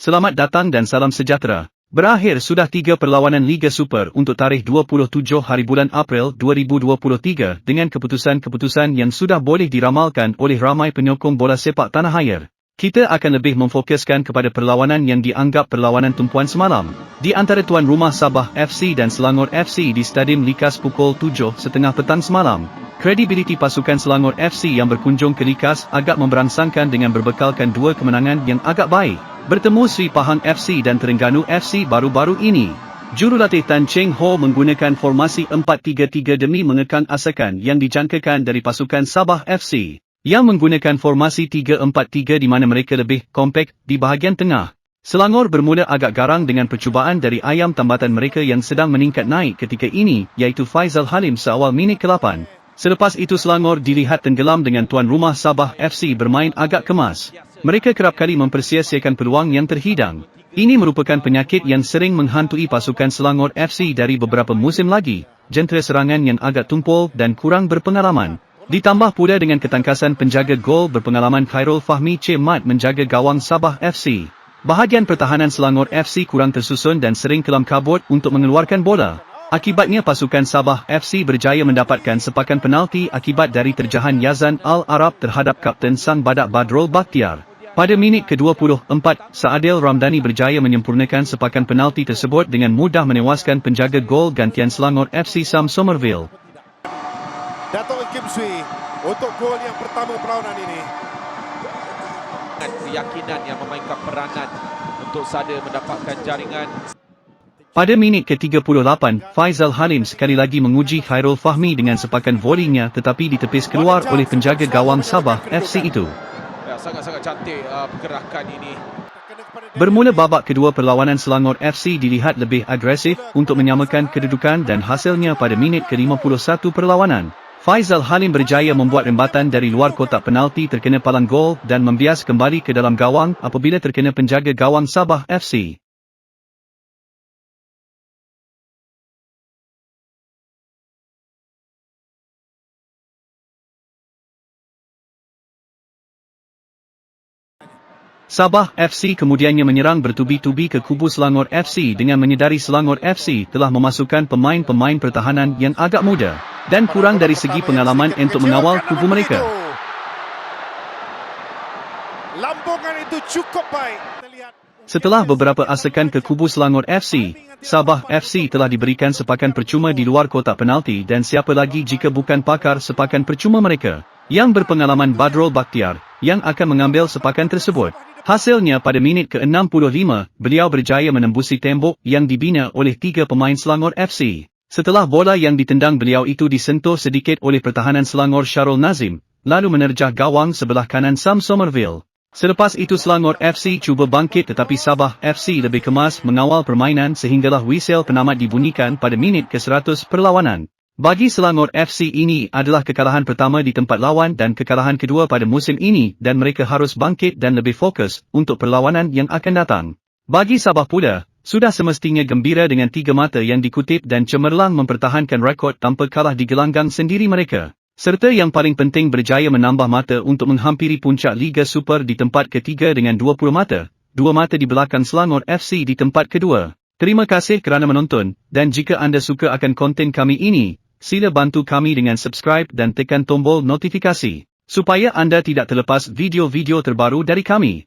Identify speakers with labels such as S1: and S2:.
S1: Selamat datang dan salam sejahtera. Berakhir sudah 3 perlawanan Liga Super untuk tarikh 27 hari bulan April 2023 dengan keputusan-keputusan yang sudah boleh diramalkan oleh ramai penyokong bola sepak tanah air. Kita akan lebih memfokuskan kepada perlawanan yang dianggap perlawanan tumpuan semalam, di antara tuan rumah Sabah FC dan Selangor FC di Stadium Likas pukul 7.30 petang semalam. Kredibiliti pasukan Selangor FC yang berkunjung ke Likas agak memberangsangkan dengan berbekalkan 2 kemenangan yang agak baik, bertemu Sri Pahang FC dan Terengganu FC baru-baru ini. Jurulatih Tan Cheng Ho menggunakan formasi 4-3-3 demi mengekang asakan yang dijangkakan dari pasukan Sabah FC, yang menggunakan formasi 3-4-3 di mana mereka lebih kompak di bahagian tengah. Selangor bermula agak garang dengan percubaan dari ayam tambatan mereka yang sedang meningkat naik ketika ini, iaitu Faizal Halim seawal minit ke-8. Selepas itu Selangor dilihat tenggelam dengan tuan rumah Sabah FC bermain agak kemas. Mereka kerap kali mempersia-siakan peluang yang terhidang. Ini merupakan penyakit yang sering menghantui pasukan Selangor FC dari beberapa musim lagi, jentera serangan yang agak tumpul dan kurang berpengalaman. Ditambah pula dengan ketangkasan penjaga gol berpengalaman Khairul Fahmi C. Mat menjaga gawang Sabah FC. Bahagian pertahanan Selangor FC kurang tersusun dan sering kelam kabut untuk mengeluarkan bola. Akibatnya pasukan Sabah FC berjaya mendapatkan sepakan penalti akibat dari terjahan Yazan Al-Arab terhadap Kapten Sang Badak Badrul Bakhtiar. Pada minit ke-24, Saadil Ramdhani berjaya menyempurnakan sepakan penalti tersebut dengan mudah menewaskan penjaga gol gantian Selangor FC Sam Somerville.
S2: Dato' Kim Sui untuk gol yang pertama perlawanan ini.
S3: Keyakinan yang memainkan peranan untuk Sada mendapatkan jaringan.
S1: Pada minit ke-38, Faizal Halim sekali lagi menguji Khairul Fahmi dengan sepakan volinya tetapi ditepis keluar oleh penjaga gawang Sabah FC itu.
S3: Sangat-sangat cantik pergerakan ini.
S1: Bermula babak kedua perlawanan Selangor FC dilihat lebih agresif untuk menyamakan kedudukan dan hasilnya pada minit ke-51 perlawanan. Faizal Halim berjaya membuat rembatan dari luar kotak penalti terkena palang gol dan membias kembali ke dalam gawang apabila terkena penjaga gawang Sabah FC. Sabah FC kemudiannya menyerang bertubi-tubi ke kubu Selangor FC dengan menyedari Selangor FC telah memasukkan pemain-pemain pertahanan yang agak muda dan kurang dari segi pengalaman untuk mengawal kubu mereka.
S2: Lambungan itu cukup baik.
S1: Setelah beberapa asakan ke kubu Selangor FC, Sabah FC telah diberikan sepakan percuma di luar kotak penalti dan siapa lagi jika bukan pakar sepakan percuma mereka, yang berpengalaman Badrul Bakhtiar, yang akan mengambil sepakan tersebut. Hasilnya pada minit ke-65, beliau berjaya menembusi tembok yang dibina oleh 3 pemain Selangor FC. Setelah bola yang ditendang beliau itu disentuh sedikit oleh pertahanan Selangor Syarul Nazim, lalu menerjah gawang sebelah kanan Sam Somerville. Selepas itu Selangor FC cuba bangkit tetapi Sabah FC lebih kemas mengawal permainan sehinggalah whistle penamat dibunyikan pada minit ke-100 perlawanan. Bagi Selangor FC ini adalah kekalahan pertama di tempat lawan dan kekalahan kedua pada musim ini dan mereka harus bangkit dan lebih fokus untuk perlawanan yang akan datang. Bagi Sabah pula, sudah semestinya gembira dengan 3 mata yang dikutip dan cemerlang mempertahankan rekod tanpa kalah di gelanggang sendiri mereka. Serta yang paling penting berjaya menambah mata untuk menghampiri puncak Liga Super di tempat ketiga dengan 20 mata, 2 mata di belakang Selangor FC di tempat kedua. Terima kasih kerana menonton dan jika anda suka akan konten kami ini, sila bantu kami dengan subscribe dan tekan tombol notifikasi, supaya anda tidak terlepas video-video terbaru dari kami.